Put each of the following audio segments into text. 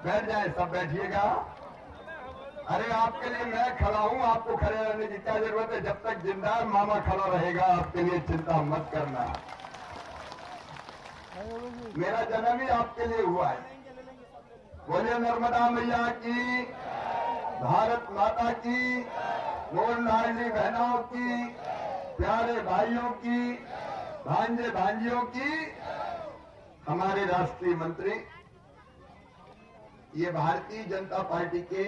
बैठ जाए, सब बैठिएगा। अरे आपके लिए मैं खड़ा हूं, आपको खड़े रहने की क्या जरूरत है? जब तक जिंदा मामा खड़ा रहेगा, आपके लिए चिंता मत करना। मेरा जन्म ही आपके लिए हुआ है। बोलिए नर्मदा मैया की, भारत माता की, मोर लाडली बहनों की, प्यारे भाइयों की, भांजे भांजियों की। हमारे राष्ट्रीय मंत्री, ये भारतीय जनता पार्टी के,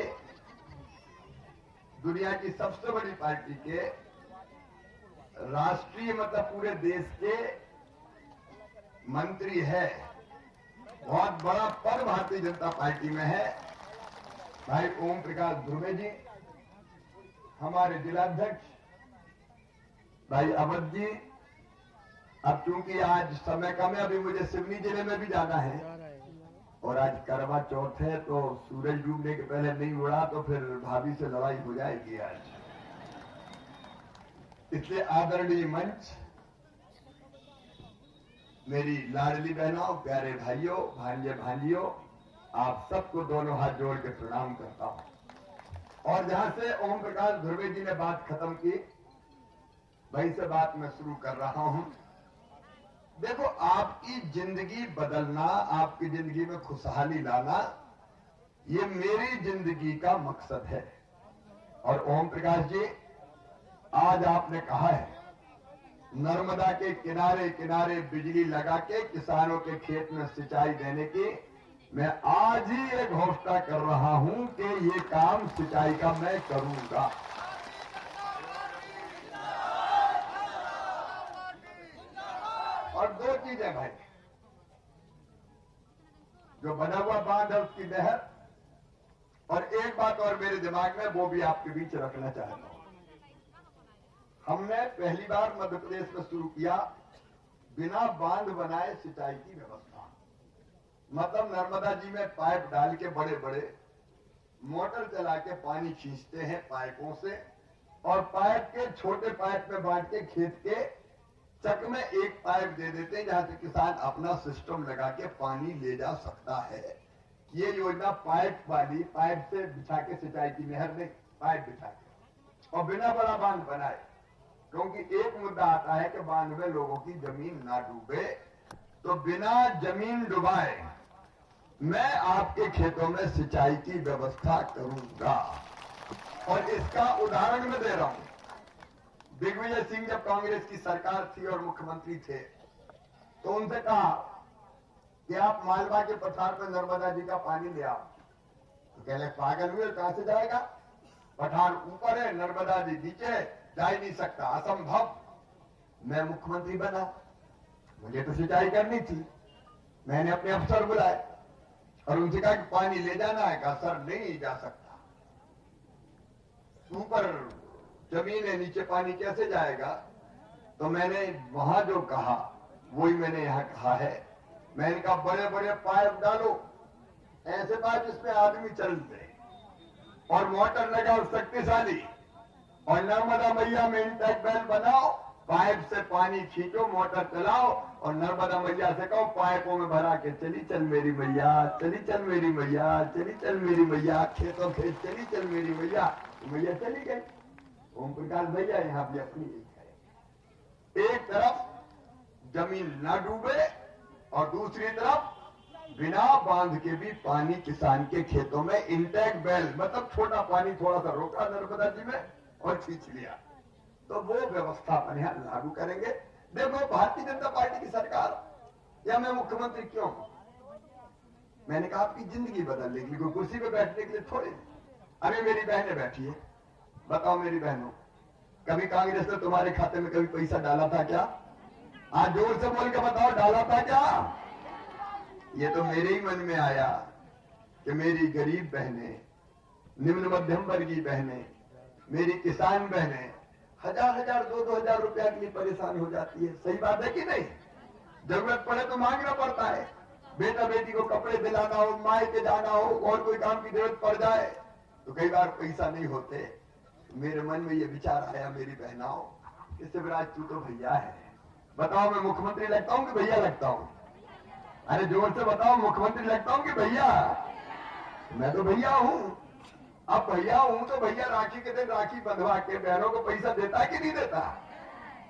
दुनिया की सबसे बड़ी पार्टी के राष्ट्रीय मतलब पूरे देश के मंत्री है। बहुत बड़ा पद भारतीय जनता पार्टी में है। भाई ओम प्रकाश धुर्वे जी, हमारे जिलाध्यक्ष भाई अवध जी। अब चूंकि आज समय कम है, अभी मुझे सिवनी जिले में भी जाना है और आज करवा चौथ है, तो सूरज डूबने के पहले नहीं उड़ा तो फिर भाभी से लड़ाई हो जाएगी आज। इसलिए आदरणीय मंच, मेरी लाडली बहनों, प्यारे भाइयों, भांजे भांजियों, आप सबको दोनों हाथ जोड़ के प्रणाम करता हूं। और जहां से ओम प्रकाश धुर्वे जी ने बात खत्म की, वहीं से बात मैं शुरू कर रहा हूं। देखो, आपकी जिंदगी बदलना, आपकी जिंदगी में खुशहाली लाना, ये मेरी जिंदगी का मकसद है। और ओम प्रकाश जी, आज आपने कहा है नर्मदा के किनारे किनारे बिजली लगा के किसानों के खेत में सिंचाई देने की, मैं आज ही एक घोषणा कर रहा हूं कि ये काम सिंचाई का मैं करूंगा। और दो चीजें भाई, जो बना हुआ बांध है उसकी नहर, और एक बात और मेरे दिमाग में, वो भी आपके बीच रखना चाहता हूं। हमने पहली बार मध्य प्रदेश में शुरू किया बिना बांध बनाए सिंचाई की व्यवस्था। मतलब नर्मदा जी में पाइप डाल के बड़े बड़े मोटर चला के पानी खींचते हैं पाइपों से, और पाइप के छोटे पाइप में बांट के खेत के चक में एक पाइप दे देते हैं, जहां से किसान अपना सिस्टम लगा के पानी ले जा सकता है। ये योजना पाइप वाली, पाइप से बिछा के सिंचाई की, नहर में पाइप बिछा के, और बिना बड़ा बांध बनाए। क्योंकि एक मुद्दा आता है कि बांध में लोगों की जमीन ना डूबे, तो बिना जमीन डुबाए मैं आपके खेतों में सिंचाई की व्यवस्था करूंगा। और इसका उदाहरण मैं दे रहा हूं। दिग्विजय सिंह जब कांग्रेस की सरकार थी और मुख्यमंत्री थे, तो उनसे कहा कि आप मालवा के पठार पर नर्मदा जी का पानी ले आओ। तो कहले पागल हुए, कहां से जाएगा? पठार ऊपर है, नर्मदा जी नीचे है, जा ही नहीं सकता, असंभव। मैं मुख्यमंत्री बना, मुझे तो सिंचाई करनी थी। मैंने अपने अफसर बुलाए और उनसे कहा कि पानी ले जाना है। कहा सर नहीं जा सकता, ऊपर जमीन है, नीचे पानी कैसे जाएगा? तो मैंने वहां जो कहा वही मैंने यहां कहा है। मैंने कहा बड़े बड़े पाइप डालो, ऐसे पाइप जिसमें आदमी चल दे, और मोटर लगाओ शक्तिशाली, और नर्मदा मैया में इंटैक बेल बनाओ, पाइप से पानी खींचो, मोटर चलाओ, और नर्मदा मैया से कहो पाइपों में भरा के चली चल मेरी मैया, चली चल मेरी मैया, चली चल मेरी मैया, खेतों खेत चली चल मेरी मैया। मैया चली गई। ओम प्रकाश भैया यहां भी अपनी एक है। एक तरफ जमीन न डूबे और दूसरी तरफ बिना बांध के भी पानी किसान के खेतों में इंटैक बेल, मतलब छोटा पानी थोड़ा सा रोका नर्मदा जी में और खींच लिया। तो वो व्यवस्था अपन यहां लागू करेंगे। देखो, भारतीय जनता पार्टी की सरकार या मैं मुख्यमंत्री क्यों हूं? मैंने कहा आपकी जिंदगी बदलने के लिए, कोई कुर्सी पे बैठने के लिए थोड़े। अरे मेरी बहनें बैठी है, बताओ मेरी बहनों, कभी कांग्रेस ने तुम्हारे खाते में कभी पैसा डाला था क्या? आज जोर से बोल के बताओ, डाला था क्या? ये तो मेरे ही मन में आया कि मेरी गरीब बहनें, निम्न मध्यम वर्गीय बहनें, मेरी किसान बहनें हजार हजार 2-2 हजार रुपया के लिए परेशान हो जाती है। सही बात है कि नहीं? जरूरत पड़े तो मांगना पड़ता है। बेटा बेटी को कपड़े दिलाना हो, माई के जाना हो, और कोई काम की जरूरत पड़ जाए तो कई बार पैसा नहीं होते। मेरे मन में ये विचार आया, मेरी बहनाओं, कि शिवराज तू तो भैया है, बताओ मैं मुख्यमंत्री लगता हूं कि भैया लगता हूं? अरे जोर से बताओ, मुख्यमंत्री लगता हूं कि भैया? मैं तो भैया हूं। अब भैया हूं तो भैया राखी के दिन राखी बंधवा के बहनों को पैसा देता कि नहीं देता,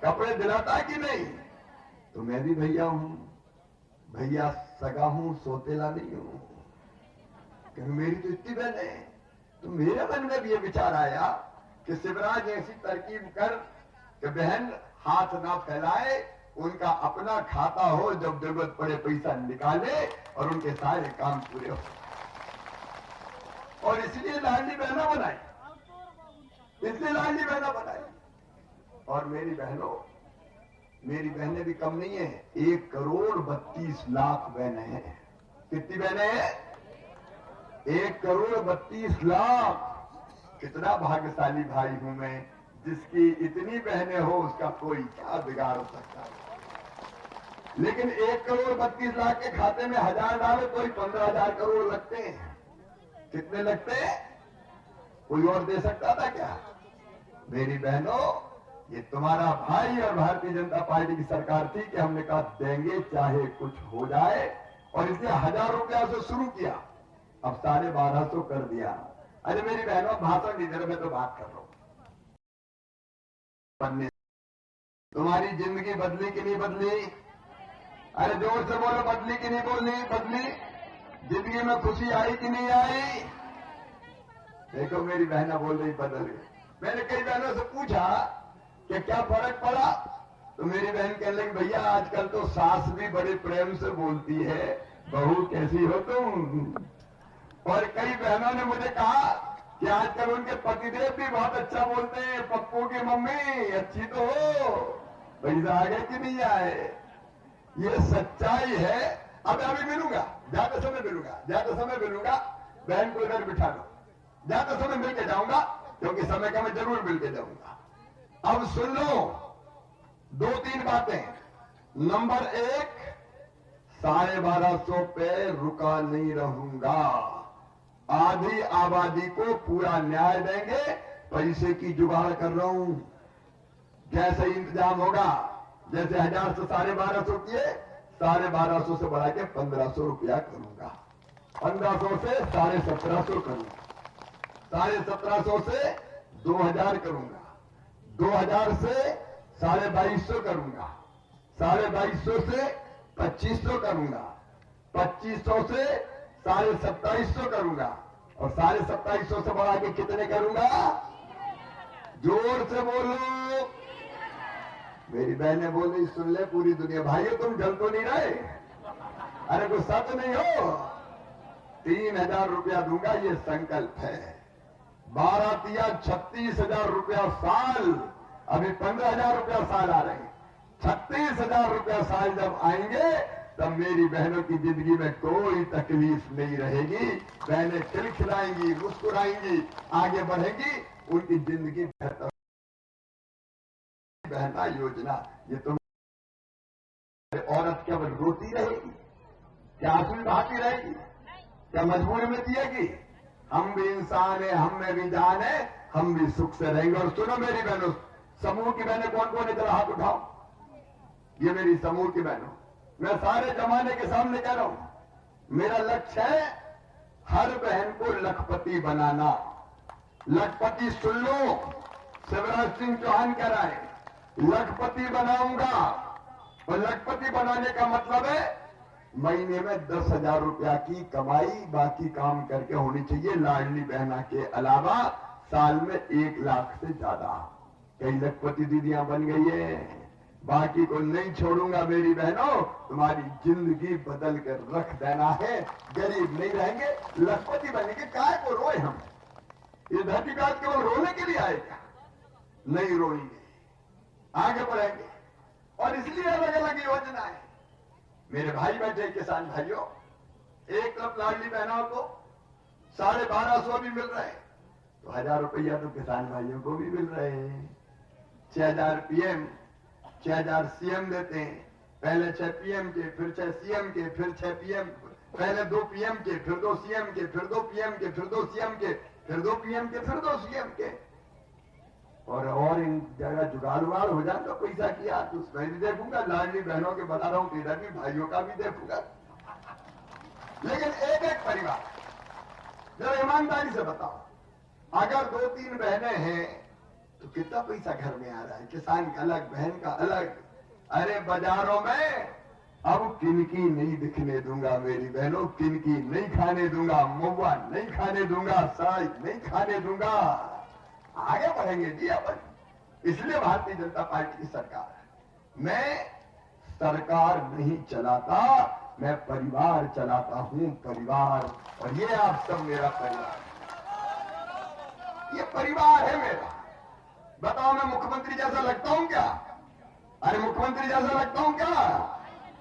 कपड़े दिलाता कि नहीं। तो मैं भी भैया हूं, भैया सगा हूं, सोतेला नहीं हूं, क्योंकि मेरी तो इतनी बहन है। तो मेरे मन में भी ये विचार आया कि शिवराज ऐसी तरकीब कर कि बहन हाथ ना फैलाए, उनका अपना खाता हो, जब जरूरत पड़े पैसा निकाले और उनके सारे काम पूरे हो। और इसलिए लाडली बहना बनाई, इसलिए लाडली बहना बनाई। और मेरी बहनों, मेरी बहनें भी कम नहीं है, 1,32,00,000 बहनें हैं। कितनी बहनें हैं? 1,32,00,000। कितना भाग्यशाली भाई हूं मैं, जिसकी इतनी बहनें हो, उसका कोई क्या बिगाड़ सकता है। लेकिन 1,32,00,000 के खाते में 1,000 डाले तो 15,000 करोड़ लगते हैं। कितने लगते हैं? कोई और दे सकता था क्या? मेरी बहनों, ये तुम्हारा भाई और भारतीय जनता पार्टी की सरकार थी कि हमने कहा देंगे चाहे कुछ हो जाए, और इसलिए 1,000 रुपया से शुरू किया, अब 1,250 कर दिया। अरे मेरी बहनों, भाषण नहीं दे रहा, मैं तो बात कर रहा हूं। तुम्हारी जिंदगी बदली कि नहीं बदली? अरे जोर से बोलो, बदली कि नहीं बोलनी? बदली। जिंदगी में खुशी आई कि नहीं आई? देखो मेरी बहना बोल रही बदल गई। मैंने कई बहनों से पूछा कि क्या फर्क पड़ा, तो मेरी बहन कहने लगी भैया आजकल तो सास भी बड़े प्रेम से बोलती है, बहू कैसी हो तुम। और कई बहनों ने मुझे कहा कि आजकल उनके पतिदेव भी बहुत अच्छा बोलते हैं, पप्पू की मम्मी अच्छी तो हो। पैसा आगे कि नहीं आए, ये सच्चाई है। अब अभी मिलूंगा, ज्यादा समय मिलूंगा, ज्यादा समय मिलूंगा, बहन को इधर बिठा लो, ज्यादा समय मिल के जाऊंगा, क्योंकि समय का मैं जरूर मिल के जाऊंगा। अब सुन लो 2-3 बातें। नंबर 1, 1250 पे रुका नहीं रहूंगा। आधी आबादी को पूरा न्याय देंगे, पैसे की जुगाड़ कर रहा हूं। जैसे इंतजाम होगा, जैसे 1,000 से 1250 किए, 1250 से बढ़ा के 1,500 रुपया करूंगा, 1,500 से 1750 करूंगा, 1750 से 2,000 करूंगा, 2,000 से 2250 करूंगा, 2250 से 2500 करूंगा, 2500 से 2750 करूंगा, और 2750 से बढ़ा के कितने करूंगा? जोर से बोलो। मेरी बहनें बोल रही सुन ले पूरी दुनिया, भाइयों तुम जल तो नहीं रहे? अरे कोई सच नहीं हो? 3,000 रुपया दूंगा, ये संकल्प है। 12 36,000 रुपया साल, अभी 15,000 रुपया साल आ रहे हैं। 36,000 रुपया साल जब आएंगे, तब मेरी बहनों की जिंदगी में कोई तकलीफ नहीं रहेगी। बहनें खिलखिलाएंगी, मुस्कुराएंगी, आगे बढ़ेंगी, उनकी जिंदगी बेहतर। बहना योजना, ये तुम औरत केवल रोती रहेगी क्या? आंसू बहाती रहेगी क्या? मजबूरी में जिएगी? हम भी इंसान है, हम में भी जान है, हम भी सुख से रहेंगे। और सुनो मेरी बहनों, समूह की बहनें कौन कौन है, जरा हाथ उठाओ। ये मेरी समूह की बहनों, मैं सारे जमाने के सामने कह रहा हूं, मेरा लक्ष्य है हर बहन को लखपति बनाना। लखपति सुन लो, शिवराज सिंह चौहान कह रहा है, लखपति बनाऊंगा। और लखपति बनाने का मतलब है महीने में 10,000 रुपया की कमाई बाकी काम करके होनी चाहिए। लाडली बहना के अलावा साल में 1 लाख से ज्यादा। कई लखपति दीदियां बन गई है, बाकी को नहीं छोड़ूंगा। मेरी बहनों, तुम्हारी जिंदगी बदल कर रख देना है, गरीब नहीं रहेंगे, लखपति बनेंगे। काय को रोए हम? ये धरती का केवल रोने के लिए आएगा? नहीं रोएंगे, आगे बढ़ेंगे। और इसलिए अलग अलग योजना है। मेरे भाई बैठे किसान भाइयों, एक तरफ लाडली बहनों को 1250 भी मिल रहे हैं, तो 1,000 रुपया तो किसान भाइयों को भी मिल रहे हैं। 6,000 पीएम, 6,000 सीएम देते हैं। पहले 6 पीएम के, फिर 6 सीएम के, फिर 6 पीएम, पहले 2 पीएम के, फिर 2 सीएम के, फिर 2 पीएम के, फिर 2 सीएम के, फिर 2 पीएम के, फिर 2 सीएम के। और इन जगह जुगाड़ उगाड़ हो जाए तो पैसा किया तो उसमें भी देखूंगा। लाडली बहनों के बता रहा हूं कि इधर भी भाइयों का भी देखूंगा। लेकिन एक एक परिवार, जरा ईमानदारी से बताओ, अगर 2-3 बहनें हैं तो कितना पैसा घर में आ रहा है? किसान का अलग, बहन का अलग। अरे बाजारों में अब किनकी नहीं दिखने दूंगा मेरी बहनों, किनकी नहीं खाने दूंगा, महुआ नहीं खाने दूंगा, साई नहीं खाने दूंगा। आगे बढ़ेंगे जी अपन। इसलिए भारतीय जनता पार्टी की सरकार है। मैं सरकार नहीं चलाता, मैं परिवार चलाता हूं, परिवार। और ये आप सब मेरा परिवार, ये परिवार है मेरा। बताओ मैं मुख्यमंत्री जैसा लगता हूं क्या? अरे मुख्यमंत्री जैसा लगता हूं क्या?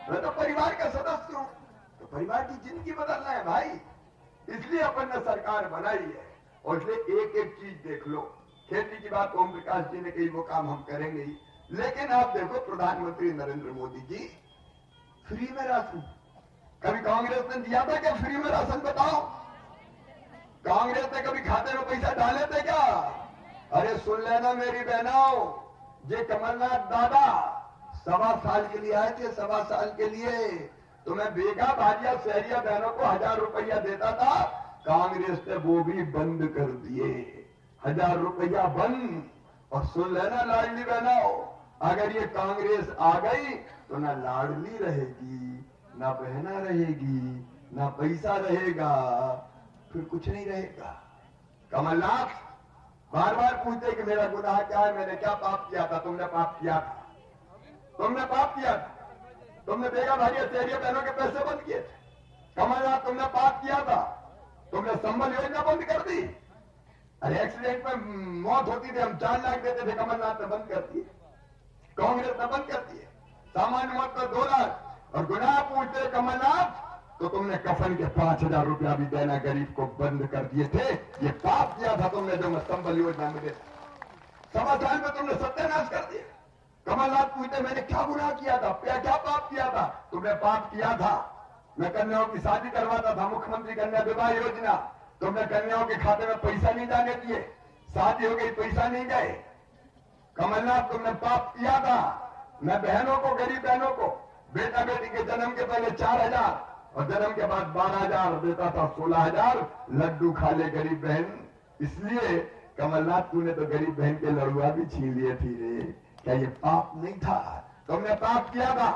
मैं तो परिवार का सदस्य हूं। तो परिवार की जिंदगी बदलना है भाई, इसलिए अपन ने सरकार बनाई है। और इसलिए एक एक चीज देख लो। खेती की बात ओम प्रकाश जी ने कही, वो काम हम करेंगे ही। लेकिन आप देखो प्रधानमंत्री नरेंद्र मोदी जी फ्री में राशन, कभी कांग्रेस ने दिया था क्या फ्री में राशन? बताओ, कांग्रेस ने कभी खाते में पैसा डाले थे क्या? अरे सुन लेना मेरी बहनों, ये कमलनाथ दादा 1.25 साल के लिए आए थे, 1.25 साल के लिए। तो मैं बेगा भाजिया शहरिया बहनों को 1000 रुपया देता था, कांग्रेस ने वो भी बंद कर दिए। 1000 रुपया बंद। और सुन लेना लाडली बहनों, अगर ये कांग्रेस आ गई तो ना लाडली रहेगी, ना बहना रहेगी, ना पैसा रहेगा, फिर कुछ नहीं रहेगा। कमलनाथ बार बार पूछते कि मेरा गुनाह क्या है, मैंने क्या पाप किया था? तुमने पाप किया था, तुमने पाप किया था, तुमने बेगा भाजिया शहरिया बहनों के पैसे बंद किए थे। कमलनाथ तुमने पाप किया था, तुमने संबल योजना बंद कर दी। अरे एक्सीडेंट में मौत होती थी, हम 4 लाख देते थे, कमलनाथ ने बंद कर दिए, कांग्रेस ने बंद कर दिए। सामान्य मौत पर 2 लाख। और गुनाह पूछते कमलनाथ तो तुमने कफन के 5000 रुपया भी देना गरीब को बंद कर दिए थे। ये पाप किया था तुमने जो संबल योजना में देता। 1.25 साल में तुमने सत्यानाश कर दिया। कमलनाथ पूछते मैंने क्या गुनाह किया था, क्या पाप किया था? तुमने पाप किया था, मैं कन्याओं की शादी करवाता था, मुख्यमंत्री कन्या विवाह योजना। तुमने कन्याओं के खाते में पैसा नहीं जाने दिए, शादी हो गई पैसा नहीं गए। कमलनाथ तुमने पाप किया था। मैं बहनों को, गरीब बहनों को बेटा बेटी के जन्म के पहले 4000 और जन्म के बाद 12000 देता था, 16000 लड्डू खा ले गरीब बहन। इसलिए कमलनाथ तूने तो गरीब बहन के लड़ुआ भी छीन लिए थी रे। क्या ये पाप नहीं था? तुमने पाप किया था।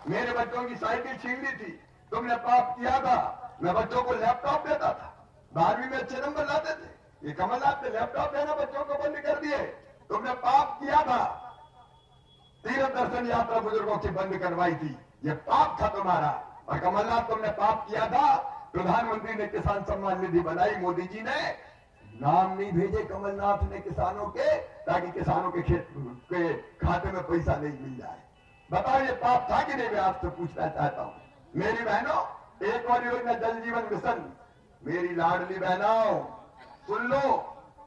मेरे बच्चों की साइकिल छीन ली थी, तुमने पाप किया था। मैं बच्चों को लैपटॉप देता था, 12वीं में अच्छे नंबर लाते थे। ये कमलनाथ ने लैपटॉप देना बच्चों को बंद कर दिए, तुमने पाप किया था। तीर्थ दर्शन यात्रा बुजुर्गों की बंद करवाई थी, ये पाप था तुम्हारा। और कमलनाथ तुमने पाप किया था। प्रधानमंत्री ने किसान सम्मान निधि बनाई, मोदी जी ने नाम नहीं भेजे कमलनाथ ने किसानों के, ताकि किसानों के खेत के खाते में पैसा नहीं मिल जाए। बताओ ये पाप था कि नहीं? मैं आपसे पूछना चाहता हूं मेरी बहनों। एक और योजना जल जीवन मिशन, मेरी लाडली बहनों सुन लो,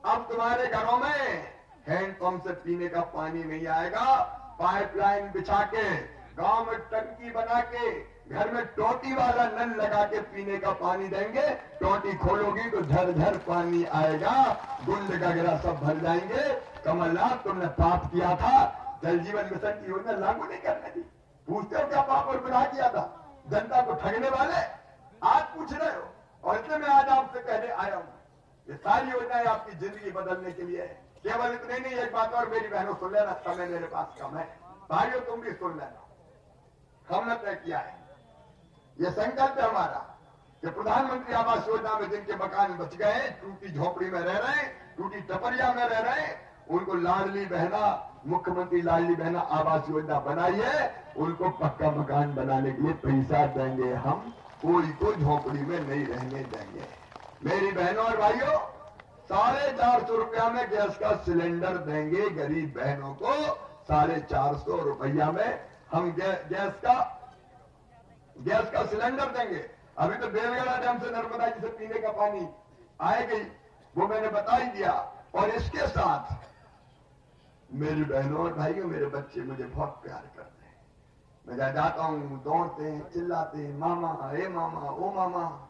अब तुम्हारे घरों में हैंडपंप से पीने का पानी नहीं आएगा। पाइपलाइन बिछा के, गांव में टंकी बना के, घर में टोटी वाला नल लगा के पीने का पानी देंगे। टोटी खोलोगी तो झरझर पानी आएगा, गुंड गगरा सब भर जाएंगे। कमलनाथ तुमने पाप किया था, जल जीवन मिशन की योजना लागू नहीं करने दी। पूछते हो क्या पाप और गुनाह किया था? जनता को ठगने वाले आज पूछ रहे हो। और इसलिए मैं आज आपसे कहने आया हूं, ये सारी योजनाएं आपकी जिंदगी बदलने के लिए है। केवल इतने नहीं, एक बात और मेरी बहनों सुन लेना, समय मेरे पास कम है। भाइयों तुम भी सुन लेना। हमने तय किया है, ये संकल्प है हमारा कि प्रधानमंत्री आवास योजना में जिनके मकान बच गए, टूटी झोपड़ी में रह रहे हैं, टूटी टपरिया में रह रहे हैं, उनको लाडली बहना, मुख्यमंत्री लाडली बहना आवास योजना बनाई है। उनको पक्का मकान बनाने के लिए पैसा देंगे हम, कोई को झोपड़ी में नहीं रहने देंगे। मेरी बहनों और भाइयों, 450 रुपया में गैस का सिलेंडर देंगे गरीब बहनों को। 450 रुपया में हम गैस का सिलेंडर देंगे। अभी तो बेलगड़ा डैम से नर्मदा जी से पीने का पानी आएगी, वो मैंने बता ही दिया। और इसके साथ मेरी बहनों और भाइयों, मेरे बच्चे मुझे बहुत प्यार करते हैं। मैं जहाँ जाता हूँ दौड़ते हैं, चिल्लाते हैं, मामा, ए मामा, ओ मामा।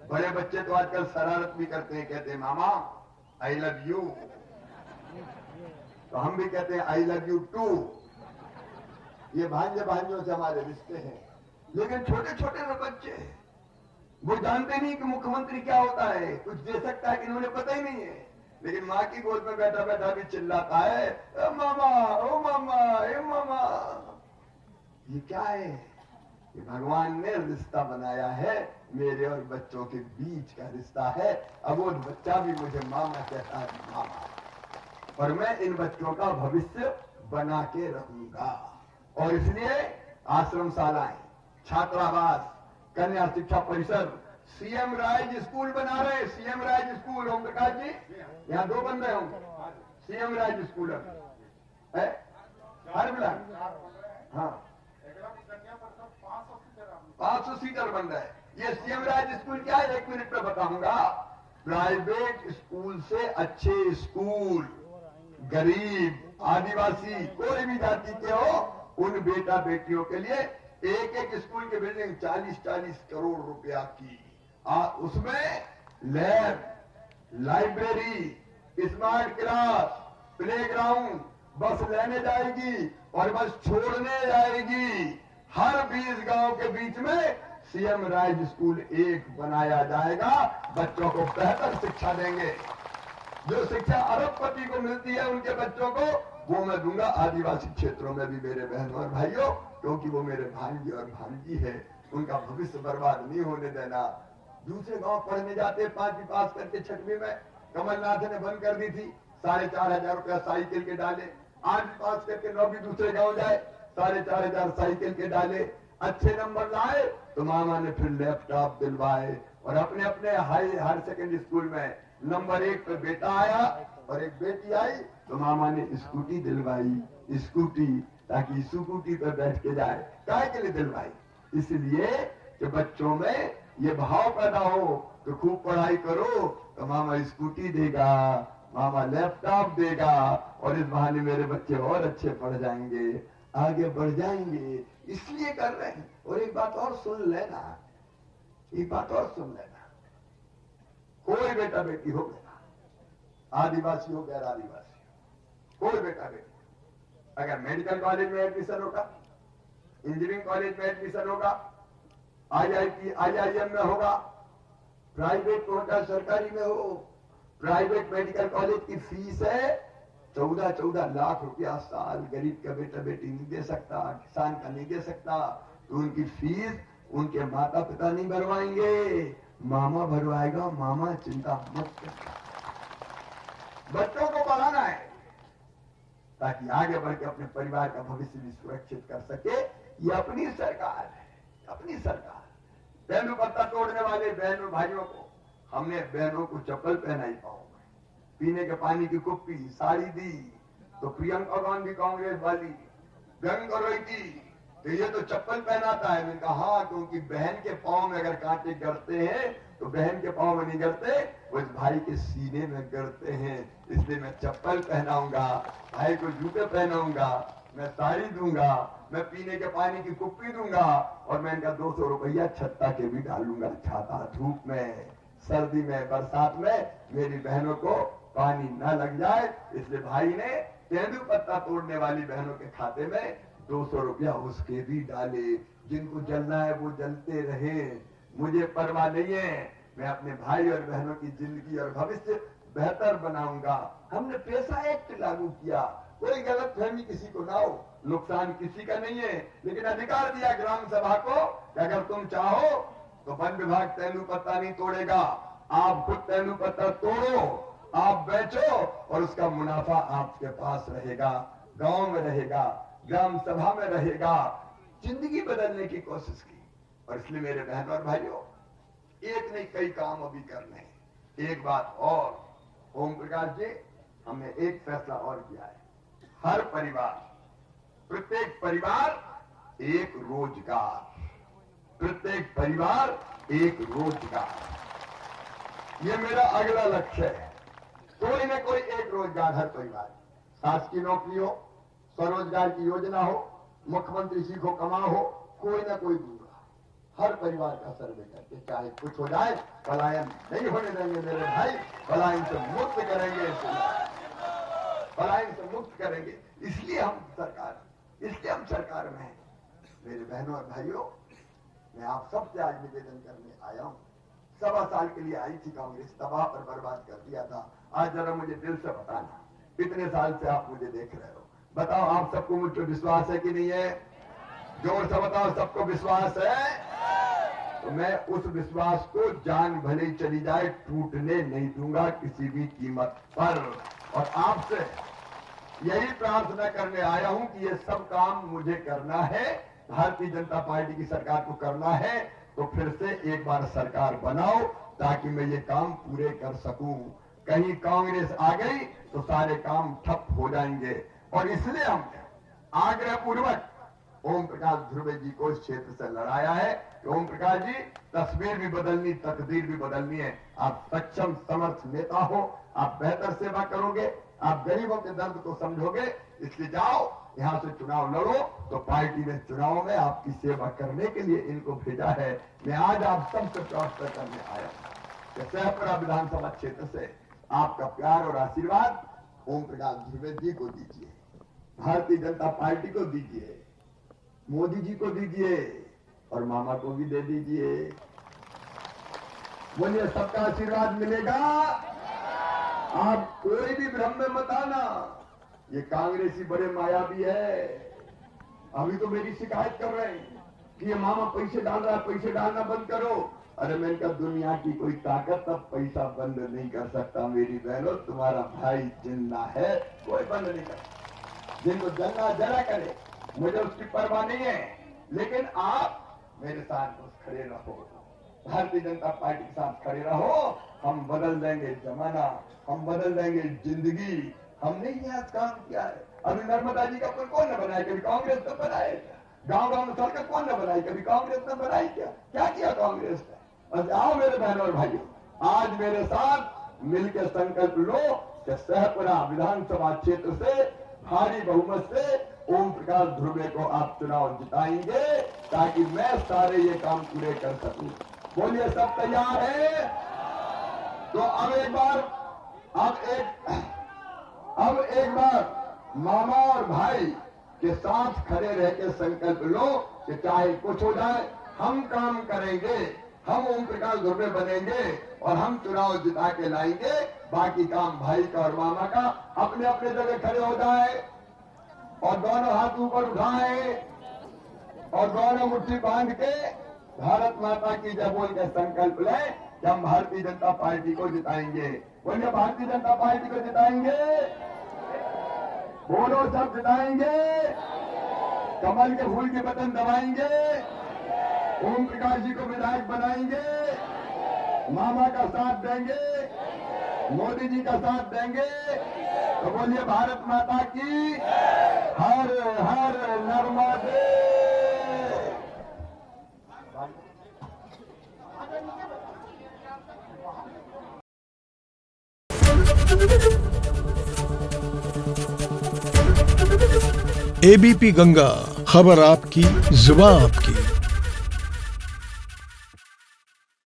बड़े बच्चे तो आजकल शरारत भी करते हैं, कहते हैं मामा आई लव यू। तो हम भी कहते हैं आई लव यू टू। ये भांजे भांजियों से हमारे रिश्ते हैं। लेकिन छोटे छोटे बच्चे, वो जानते नहीं कि मुख्यमंत्री क्या होता है, कुछ दे सकता है कि इन्होंने पता ही नहीं है। लेकिन माँ की गोद में बैठा बैठा भी चिल्लाता है, ए मामा, ओ मामा, ए मामा। ये क्या है? ये भगवान ने रिश्ता बनाया है, मेरे और बच्चों के बीच का रिश्ता है। अब वो बच्चा भी मुझे मामा कहता है, मामा। और मैं इन बच्चों का भविष्य बना के रहूंगा। और इसलिए आश्रमशालाएं, छात्रावास, कन्या शिक्षा परिषद, सीएम राइज स्कूल बना रहे। CM rise school, Om Prakash ji, यहाँ 2 बन रहे होंगे। सीएम राइज स्कूल है हर ब्लॉक, हाँ 500 सीटर बन रहा है। ये सीएम राइज स्कूल क्या है, 1 मिनट में बताऊंगा। प्राइवेट स्कूल से अच्छे स्कूल, गरीब, आदिवासी, कोई भी जाति के हो, उन बेटा बेटियों के लिए एक एक स्कूल की बिल्डिंग 40-40 करोड़ रुपया की। उसमें lab, library, smart class, playground, बस लेने जाएगी और बस छोड़ने जाएगी। हर 20 गांव के बीच में सीएम राइज स्कूल एक बनाया जाएगा। बच्चों को बेहतर शिक्षा देंगे। जो शिक्षा अरबपति को मिलती है उनके बच्चों को, वो मैं दूंगा आदिवासी क्षेत्रों में भी मेरे बहनों और भाइयों, क्योंकि वो मेरे भांजी और भांजी है। उनका भविष्य बर्बाद नहीं होने देना। दूसरे गांव पढ़ने जाते, 5वीं पास करके 6वीं में कमलनाथ ने बंद कर दी थी, 4,500 रुपया साइकिल के डाले। 8वीं पास करके 9वीं दूसरे गांव जाए, 4,500 साइकिल के डाले। अच्छे नंबर लाए तो मामा ने फिर लैपटॉप दिलवाए। और अपने अपने हायर सेकेंडरी स्कूल में नंबर 1 पे बेटा आया और एक बेटी आई तो मामा ने स्कूटी दिलवाई। स्कूटी, ताकि स्कूटी पे बैठ के जाए। काय के लिए दिलवाई? इसलिए कि बच्चों में ये भाव पैदा हो कि खूब पढ़ाई करो तो मामा स्कूटी देगा, मामा लैपटॉप देगा, और इस बहाने मेरे बच्चे और अच्छे पढ़ जाएंगे, आगे बढ़ जाएंगे। इसलिए कर रहे हैं। और एक बात और सुन लेना, एक बात और सुन लेना, कोई बेटा बेटी हो गया, आदिवासी हो, गैर आदिवासी हो, कोई बेटा बेटी, अगर मेडिकल कॉलेज में एडमिशन होगा, इंजीनियरिंग कॉलेज में एडमिशन होगा, IIT IIM में होगा, प्राइवेट होगा, सरकारी में हो, प्राइवेट मेडिकल कॉलेज की फीस है 14 लाख रुपया साल। गरीब का बेटा बेटी नहीं दे सकता, किसान का नहीं दे सकता, तो उनकी फीस उनके माता पिता नहीं भरवाएंगे, मामा भरवाएगा। मामा चिंता मत कर, बच्चों को पढ़ाना है ताकि आगे बढ़ के अपने परिवार का भविष्य भी सुरक्षित कर सके। ये अपनी सरकार है, अपनी सरकार। बहनों पत्ता तोड़ने वाले बहनों भाइयों को हमने बहनों को चप्पल पहनाई पाओ, पीने के पानी की कुप्पी, साड़ी दी। तो प्रियंका गांधी कांग्रेस वाली व्यंग कर रही थी तो ये तो चप्पल पहनाता है। मैंने कहा हाँ, क्योंकि बहन के पांव में अगर कांटे गड़ते हैं तो बहन के पांव में नहीं गड़ते, वो इस भाई के सीने में गड़ते हैं। इसलिए मैं चप्पल पहनाऊंगा, भाई को जूते पहनाऊंगा, मैं साड़ी दूंगा, मैं पीने के पानी की कुप्पी दूंगा, और मैं इनका 200 रुपया छत्ता के भी डालूंगा। छाता, धूप में, सर्दी में, बरसात में मेरी बहनों को पानी न लग जाए, इसलिए भाई ने तेंदू पत्ता तोड़ने वाली बहनों के खाते में 200 रुपया उसके भी डाले। जिनको जलना है वो जलते रहे, मुझे परवाह नहीं है। मैं अपने भाई और बहनों की जिंदगी और भविष्य बेहतर बनाऊंगा। हमने पैसा एक्ट लागू किया, कोई गलत फहमी किसी को ना हो, नुकसान किसी का नहीं है, लेकिन अधिकार दिया ग्राम सभा को कि अगर तुम चाहो तो वन विभाग तेंदू पत्ता नहीं तोड़ेगा, आप खुद तेंदू पत्ता तोड़ो, आप बेचो और उसका मुनाफा आपके पास रहेगा, गांव में रहेगा, ग्राम सभा में रहेगा। जिंदगी बदलने की कोशिश की। और इसलिए मेरे बहनों और भाइयों, एक नहीं कई काम अभी करने हैं। एक बात और, ओम प्रकाश जी, हमने एक फैसला और किया है, हर परिवार, प्रत्येक परिवार एक रोजगार, प्रत्येक परिवार एक रोजगार, ये मेरा अगला लक्ष्य है। कोई न कोई एक रोजगार हर परिवार, शासकीय नौकरी हो, स्वरोजगार की योजना हो, मुख्यमंत्री सीखो कमाओ हो, कोई ना कोई दूंगा। हर परिवार का सर्वे करके, चाहे कुछ हो जाए, पलायन नहीं होने देंगे मेरे भाई, पलायन से मुक्त करेंगे, पलायन से मुक्त करेंगे। इसलिए हम सरकार में हैं। मेरे बहनों और भाइयों, मैं आप सबसे आज निवेदन करने आया हूं सवा साल के लिए आई थी कांग्रेस, तबाह पर बर्बाद कर दिया था। आज जरा मुझे दिल से बताना, इतने साल से आप मुझे देख रहे हो, बताओ आप सबको मुझ पर विश्वास है कि नहीं है? जोर से बताओ, सबको विश्वास है? तो मैं उस विश्वास को जान भले चली जाए टूटने नहीं दूंगा किसी भी कीमत पर। और आपसे यही प्रार्थना करने आया हूं कि ये सब काम मुझे करना है, भारतीय जनता पार्टी की सरकार को करना है, तो फिर से एक बार सरकार बनाओ ताकि मैं ये काम पूरे कर सकूं। कहीं कांग्रेस आ गई तो सारे काम ठप हो जाएंगे। और इसलिए हमने आग्रह पूर्वक ओम प्रकाश ध्रुवे जी को इस क्षेत्र से लड़ाया है कि ओम प्रकाश जी, तस्वीर भी बदलनी, तकदीर भी बदलनी है। आप सक्षम समर्थ नेता हो, आप बेहतर सेवा करोगे, आप गरीबों के दर्द को समझोगे, इसलिए जाओ यहां से चुनाव लड़ो। तो पार्टी ने चुनाव में आपकी सेवा करने के लिए इनको भेजा है। मैं आज आप सबसे प्रार्थना करने आया हूं कि सहपुरा विधानसभा क्षेत्र से आपका प्यार और आशीर्वाद ओम प्रकाश ध्रुवे जी को दीजिए, भारतीय जनता पार्टी को दीजिए, मोदी जी को दीजिए और मामा को भी दे दीजिए। बोलिए, सबका आशीर्वाद मिलेगा। आप कोई भी भ्रम में मत आना, ये कांग्रेसी बड़े मायावी है। अभी तो मेरी शिकायत कर रहे हैं कि ये मामा पैसे डाल रहा है, पैसे डालना बंद करो। अरे मैंने कहा, दुनिया की कोई ताकत अब पैसा बंद नहीं कर सकता मेरी बहनों, तुम्हारा भाई जिंदा है, कोई बंद नहीं कर। जिनको जलना जला करे, मुझे उसकी परवाह नहीं है, लेकिन आप मेरे साथ बस खड़े रहो, भारतीय जनता पार्टी के साथ खड़े रहो। हम बदल देंगे जमाना, हम बदल देंगे जिंदगी। हमने यहाँ काम किया है। अभी नर्मदा जी का पुल कौन न बनाया? कभी कांग्रेस ने बनाया? गांव गांव में सड़क कौन न बनाई? कभी कांग्रेस ने बनाई? क्या किया कांग्रेस ने? बस आओ मेरे बहनों और भाइयों, आज मेरे साथ मिलकर संकल्प लो कि सहपुरा विधानसभा क्षेत्र से भारी बहुमत से ओम प्रकाश ध्रुवे को आप चुनाव जिताएंगे ताकि मैं सारे ये काम पूरे कर सकूं। बोलिए, सब तैयार है? तो अब एक बार मामा और भाई के साथ खड़े रह के संकल्प लो कि चाहे कुछ हो जाए, हम काम करेंगे, हम ओम प्रकाश ध्रुवे बनेंगे और हम चुनाव जिता के लाएंगे। बाकी काम भाई का और मामा का। अपने अपने जगह खड़े हो जाए और दोनों हाथ ऊपर उठाए और दोनों मुट्ठी बांध के भारत माता की जय बोल के संकल्प लें कि हम भारतीय जनता पार्टी को जिताएंगे। बोलिए, भारतीय जनता पार्टी को जिताएंगे। बोलो, सब जिताएंगे। कमल के फूल के बटन दबाएंगे। ओम प्रकाश जी को विधायक बनाएंगे। मामा का साथ देंगे, मोदी जी का साथ देंगे। तो बोलिए, भारत माता की हर हर नर्मदे। एबीपी गंगा, खबर आपकी, जुबान आपकी।